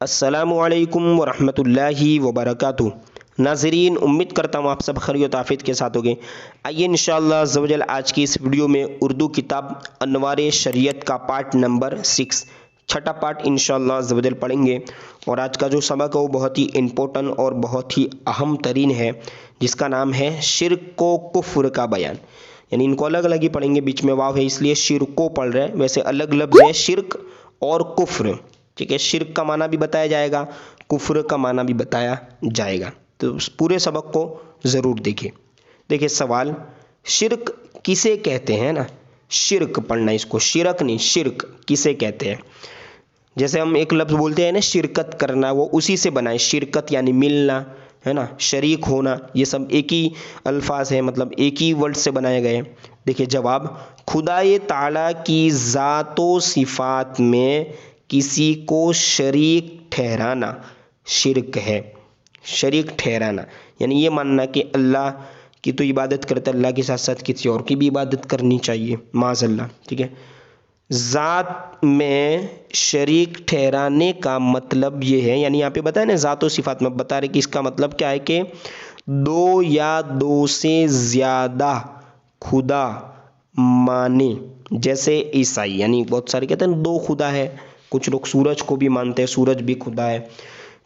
السلام علیکم ورحمۃ اللہ وبرکاتہ۔ ناظرین، امید کرتا ہوں آپ سب خیریت و عافیت کے ساتھ ہوگے۔ آئیے انشاءاللہ عز و جل آج کی اس ویڈیو میں اردو کتاب انوار شریعت کا پارٹ نمبر 6 چھٹا پارٹ انشاءاللہ عز و جل پڑھیں گے۔ اور آج کا جو سبق ہے وہ بہت ہی امپورٹنٹ اور بہت ہی اہم ترین ہے، جس کا نام ہے شرک و کفر کا بیان۔ یعنی ان کو الگ الگ ہی پڑھیں گے، بیچ میں واو ہے اس لیے شرک کو پڑھ رہے ہیں، ویسے الگ لفظ ہے شرک اور کفر۔ ٹھیک ہے، شرک کا معنی بھی بتایا جائے گا، کفر کا معنی بھی بتایا جائے گا، تو اس پورے سبق کو ضرور دیکھیے سوال، شرک کسے کہتے ہیں نا؟ شرک پڑھنا، اس کو شرک نہیں، شرک کسے کہتے ہیں؟ جیسے ہم ایک لفظ بولتے ہیں نا شرکت کرنا، وہ اسی سے بنا ہے، شرکت یعنی ملنا ہے نا، شریک ہونا، یہ سب ایک ہی الفاظ ہیں، مطلب ایک ہی ورڈ سے بنائے گئے ہیں۔ دیکھیے جواب، خدائے تعالیٰ کی ذات و صفات میں کسی کو شریک ٹھہرانا شرک ہے۔ شریک ٹھہرانا یعنی یہ ماننا کہ اللہ کی تو عبادت کرتا ہے، اللہ کے ساتھ ساتھ کسی اور کی بھی عبادت کرنی چاہیے، معاذ اللہ۔ ٹھیک ہے، ذات میں شریک ٹھہرانے کا مطلب یہ ہے، یعنی یہاں پہ بتایا نا ذات و صفات میں بتا رہے کہ اس کا مطلب کیا ہے کہ دو یا دو سے زیادہ خدا مانے، جیسے عیسائی، یعنی بہت سارے کہتے ہیں دو خدا ہے، کچھ لوگ سورج کو بھی مانتے ہیں، سورج بھی خدا ہے،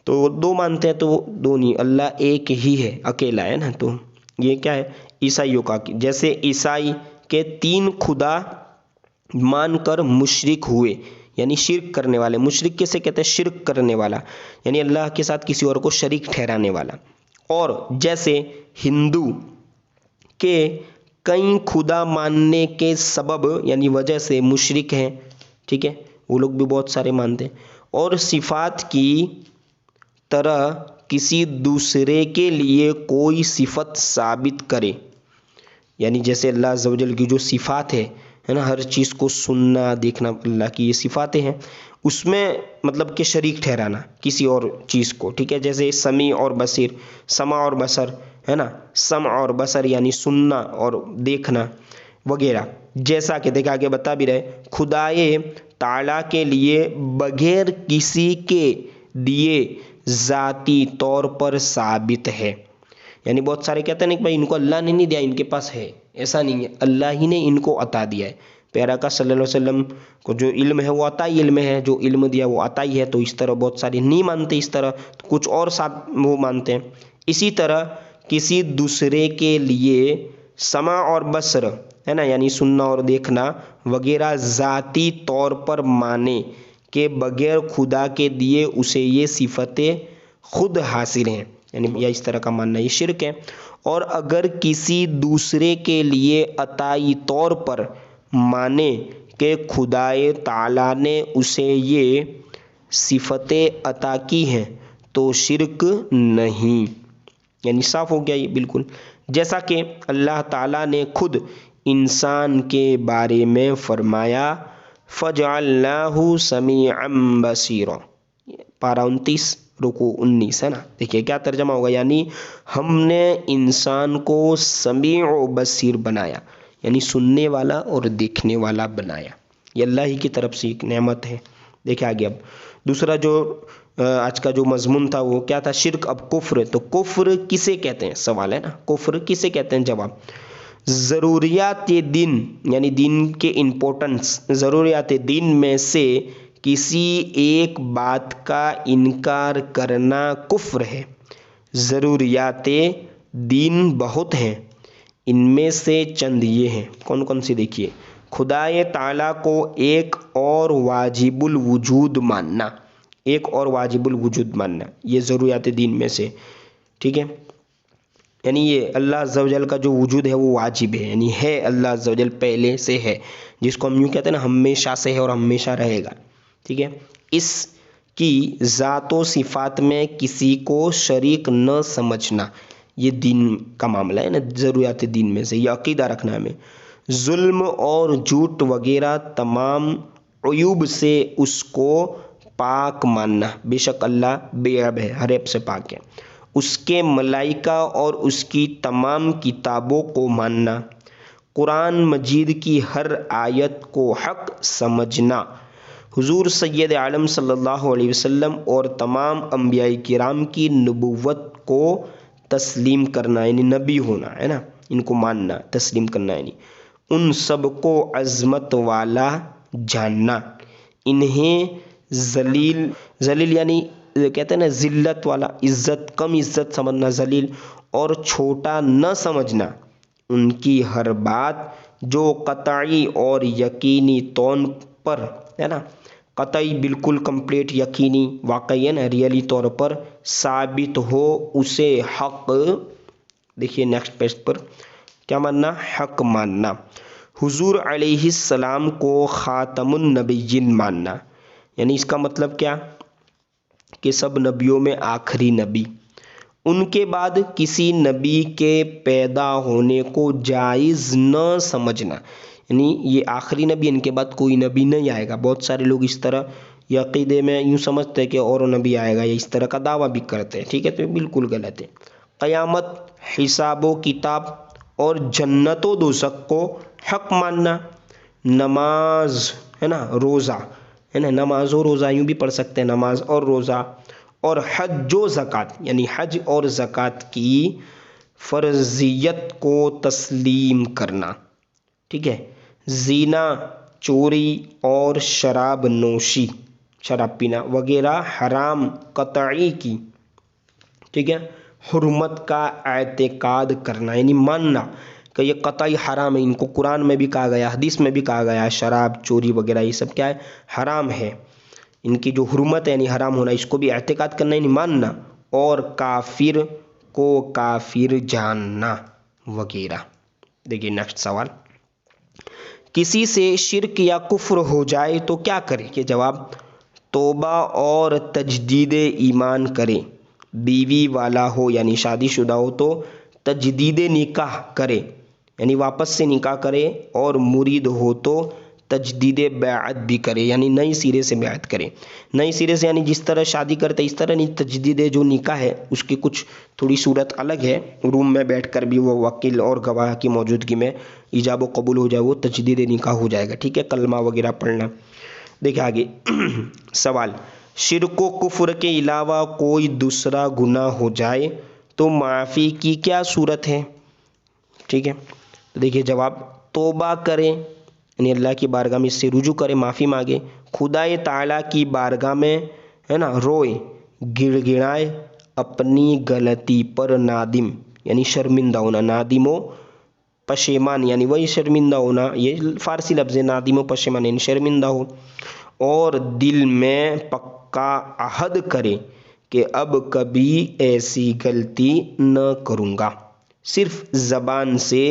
تو دو مانتے ہیں، تو دو نہیں، اللہ ایک ہی ہے، اکیلا ہے نا۔ تو یہ کیا ہے عیسائیوں کا، جیسے عیسائی کے تین خدا مان کر مشرک ہوئے، یعنی شرک کرنے والے۔ مشرک کیسے کہتے ہیں؟ شرک کرنے والا، یعنی اللہ کے ساتھ کسی اور کو شریک ٹھہرانے والا۔ اور جیسے ہندو کے کئی خدا ماننے کے سبب یعنی وجہ سے مشرک ہیں، ٹھیک ہے، وہ لوگ بھی بہت سارے مانتے ہیں۔ اور صفات کی طرح کسی دوسرے کے لیے کوئی صفت ثابت کرے، یعنی جیسے اللہ عز و جل کی جو صفات ہے نا، ہر چیز کو سننا دیکھنا، اللہ کی یہ صفاتیں ہیں، اس میں مطلب کہ شریک ٹھہرانا کسی اور چیز کو۔ ٹھیک ہے، جیسے سمیع اور بصیر، سمع اور بصر ہے نا، سمع اور بصر یعنی سننا اور دیکھنا وغیرہ۔ جیسا کہ دیکھا آگے بتا بھی رہے، خدائے تعالیٰ کے لیے بغیر کسی کے دیے ذاتی طور پر ثابت ہے، یعنی بہت سارے کہتے ہیں کہ بھائی ان کو اللہ نے نہیں دیا، ان کے پاس ہے، ایسا نہیں ہے، اللہ ہی نے ان کو عطا دیا ہے۔ پیارا کا صلی اللہ علیہ وسلم کو جو علم ہے وہ عطائی علم ہے، جو علم دیا وہ عطائی ہے، تو اس طرح بہت سارے نہیں مانتے، اس طرح کچھ اور وہ مانتے ہیں۔ اسی طرح کسی دوسرے کے لیے سمع اور بصر ہے نا، یعنی سننا اور دیکھنا وغیرہ ذاتی طور پر مانے کہ بغیر خدا کے دیے اسے یہ صفتیں خود حاصل ہیں، یعنی یا اس طرح کا ماننا یہ شرک ہے۔ اور اگر کسی دوسرے کے لیے عطائی طور پر مانے کہ خدائے تعالیٰ نے اسے یہ صفتیں عطا کی ہیں تو شرک نہیں، یعنی صاف ہو گیا یہ بالکل۔ جیسا کہ اللہ تعالیٰ نے خود انسان کے بارے میں فرمایا فَجَعَلْنَاهُ سَمِيعًا بَصِيرًا، پارہ 29 رکوع 19 ہے نا۔ دیکھیے کیا ترجمہ ہوگا، یعنی ہم نے انسان کو سمیع و بصیر بنایا، یعنی سننے والا اور دیکھنے والا بنایا، یہ اللہ ہی کی طرف سے ایک نعمت ہے۔ دیکھیں آگے، اب دوسرا جو آج کا جو مضمون تھا وہ کیا تھا؟ شرک۔ اب کفر، تو کفر کسے کہتے ہیں؟ سوال ہے نا، کفر کسے کہتے ہیں؟ جواب، ضروریات دین یعنی دین کے امپورٹنس، ضروریات دین میں سے کسی ایک بات کا انکار کرنا کفر ہے۔ ضروریات دین بہت ہیں، ان میں سے چند یہ ہیں، کون کون سی؟ دیکھیے، خدائے تعالیٰ کو ایک اور واجب الوجود ماننا، ایک اور واجب الوجود ماننا، یہ ضروریات دین میں سے، ٹھیک ہے، یعنی یہ اللہ عز و جل کا جو وجود ہے وہ واجب ہے، یعنی ہے اللہ عز و جل پہلے سے ہے، جس کو ہم یوں کہتے ہیں نا ہمیشہ سے ہے اور ہمیشہ رہے گا، ٹھیک ہے۔ اس کی ذات و صفات میں کسی کو شریک نہ سمجھنا، یہ دین کا معاملہ ہے نا، ضروریات دین میں سے، یہ عقیدہ رکھنا ہمیں۔ ظلم اور جھوٹ وغیرہ تمام عیوب سے اس کو پاک ماننا، بے شک اللہ بے عیب ہے، ہر عیب سے پاک ہے۔ اس کے ملائکہ اور اس کی تمام کتابوں کو ماننا، قرآن مجید کی ہر آیت کو حق سمجھنا، حضور سید عالم صلی اللہ علیہ وسلم اور تمام انبیاء کرام کی نبوت کو تسلیم کرنا یعنی نبی ہونا ہے نا، ان کو ماننا، تسلیم کرنا یعنی ان سب کو عظمت والا جاننا، انہیں ذلیل یعنی کہتے ہیں نا ذلت والا، عزت کم عزت سمجھنا، ذلیل اور چھوٹا نہ سمجھنا، ان کی ہر بات جو قطعی اور یقینی طور پر ہے نا، قطعی بالکل کمپلیٹ یقینی واقعی ہے نا ریئلی طور پر ثابت ہو اسے حق، دیکھیے نیکسٹ پیج پر کیا ماننا، حق ماننا، حضور علیہ السلام کو خاتم النبیین ماننا، یعنی اس کا مطلب کیا کہ سب نبیوں میں آخری نبی، ان کے بعد کسی نبی کے پیدا ہونے کو جائز نہ سمجھنا، یعنی یہ آخری نبی، ان کے بعد کوئی نبی نہیں آئے گا۔ بہت سارے لوگ اس طرح یہ عقیدے میں یوں سمجھتے ہیں کہ اور نبی آئے گا، یا اس طرح کا دعویٰ بھی کرتے ہیں، ٹھیک ہے، تو یہ بالکل غلط ہے۔ قیامت، حساب و کتاب اور جنت و دوزخ کو حق ماننا، نماز ہے نا، روزہ ہے نا، نماز و روزہ یوں بھی پڑھ سکتے ہیں، نماز اور روزہ، اور حج و زکوٰۃ یعنی حج اور زکوٰۃ کی فرضیت کو تسلیم کرنا، ٹھیک ہے، زنا، چوری اور شراب نوشی، شراب پینا وغیرہ حرام قطعی کی، ٹھیک ہے، حرمت کا اعتقاد کرنا یعنی ماننا کہ یہ قطعی حرام ہے، ان کو قرآن میں بھی کہا گیا، حدیث میں بھی کہا گیا، شراب، چوری وغیرہ یہ سب کیا ہے، حرام ہے، ان کی جو حرمت ہے یعنی حرام ہونا، اس کو بھی اعتقاد کرنا یعنی ماننا، اور کافر کو کافر جاننا وغیرہ۔ دیکھیے نیکسٹ سوال، کسی سے شرک یا کفر ہو جائے تو کیا کرے؟ کہ جواب، توبہ اور تجدید ایمان کرے، بیوی والا ہو یعنی شادی شدہ ہو تو تجدید نکاح کرے یعنی واپس سے نکاح کرے، اور مرید ہو تو تجدید بیعت بھی کرے یعنی نئی سرے سے بیعت کرے، نئی سرے سے یعنی جس طرح شادی کرتے اس طرح نہیں، تجدید جو نکاح ہے اس کی کچھ تھوڑی صورت الگ ہے، روم میں بیٹھ کر بھی وہ وکیل اور گواہ کی موجودگی میں ایجاب و قبول ہو جائے وہ تجدید نکاح ہو جائے گا، ٹھیک ہے، کلمہ وغیرہ پڑھنا۔ دیکھیں آگے سوال، شرک و کفر کے علاوہ کوئی دوسرا گناہ ہو جائے تو معافی کی کیا صورت ہے؟ ٹھیک ہے، دیکھیے جواب، توبہ کریں یعنی اللہ کی بارگاہ میں اس سے رجوع کرے، معافی مانگے، خدائے تعالیٰ کی بارگاہ میں ہے نا روئے، گڑ گڑائے، اپنی غلطی پر نادم یعنی شرمندہ ہونا، نادم و پشیمان یعنی وہی شرمندہ ہونا، یہ فارسی لفظ ہے، نادم و پشیمان یعنی شرمندہ ہو، اور دل میں پکا عہد کرے کہ اب کبھی ایسی غلطی نہ کروں گا، صرف زبان سے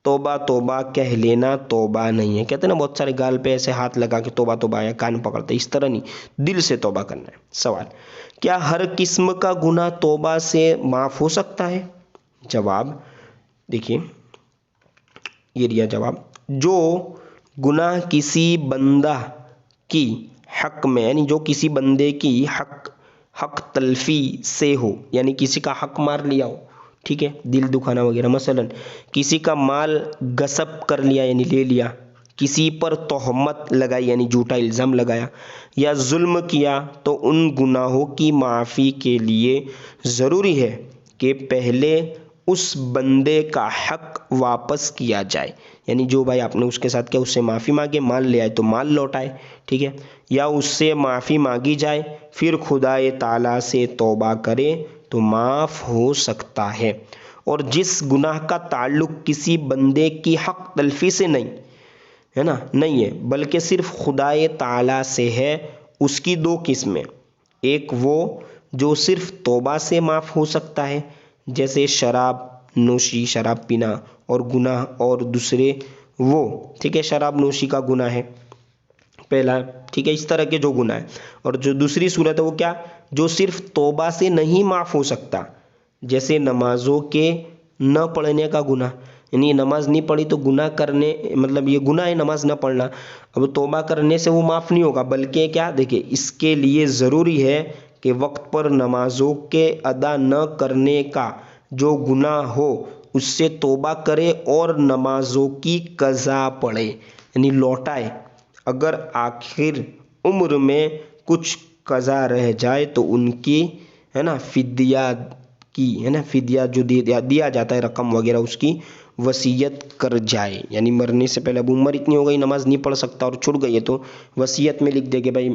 توبہ توبہ کہہ لینا توبہ نہیں ہے، کہتے ہیں نا بہت سارے گال پہ ایسے ہاتھ لگا کے توبہ توبہ یا کان پکڑتے، اس طرح نہیں، دل سے توبہ کرنا ہے۔ سوال، کیا ہر قسم کا گناہ توبہ سے معاف ہو سکتا ہے؟ جواب، دیکھیے یہ رہا جواب، جو گناہ کسی بندہ کی حق میں یعنی جو کسی بندے کی حق تلفی سے ہو یعنی کسی کا حق مار لیا ہو، ٹھیک ہے، دل دکھانا وغیرہ، مثلا کسی کا مال غصب کر لیا یعنی لے لیا، کسی پر تہمت لگائی یعنی جھوٹا الزام لگایا، یا ظلم کیا، تو ان گناہوں کی معافی کے لیے ضروری ہے کہ پہلے اس بندے کا حق واپس کیا جائے، یعنی جو بھائی آپ نے اس کے ساتھ کیا اس سے معافی مانگے، مال لے آئے تو مال لوٹائے، ٹھیک ہے، یا اس سے معافی مانگی جائے، پھر خدائے تعالیٰ سے توبہ کرے تو معاف ہو سکتا ہے۔ اور جس گناہ کا تعلق کسی بندے کی حق تلفی سے نہیں ہے نا، نہیں ہے بلکہ صرف خدائے تعالیٰ سے ہے، اس کی دو قسمیں، ایک وہ جو صرف توبہ سے معاف ہو سکتا ہے جیسے شراب نوشی، شراب پینا اور گناہ، اور دوسرے وہ، ٹھیک ہے، شراب نوشی کا گناہ ہے پہلا، ٹھیک ہے، اس طرح کے جو گناہ ہے، اور جو دوسری صورت ہے وہ کیا، جو صرف توبہ سے نہیں معاف ہو سکتا، جیسے نمازوں کے نہ پڑھنے کا گناہ، یعنی نماز نہیں پڑھی تو گناہ کرنے، مطلب یہ گناہ ہے نماز نہ پڑھنا، اب توبہ کرنے سے وہ معاف نہیں ہوگا، بلکہ کیا، دیکھیں اس کے لیے ضروری ہے کہ وقت پر نمازوں کے ادا نہ کرنے کا جو گناہ ہو اس سے توبہ کرے اور نمازوں کی قضا پڑھے یعنی لوٹائے، اگر آخر عمر میں کچھ قضا رہ جائے تو ان کی ہے نا فدیہ کی ہے نا فدیہ جو دیا جاتا ہے رقم وغیرہ اس کی وصیت کر جائے. یعنی مرنے سے پہلے اب عمر اتنی ہو گئی نماز نہیں پڑھ سکتا اور چھوٹ گئی ہے تو وصیت میں لکھ دے کہ بھائی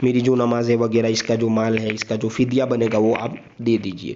میری جو نماز ہے وغیرہ اس کا جو مال ہے اس کا جو فدیہ بنے گا وہ آپ دے دیجئے.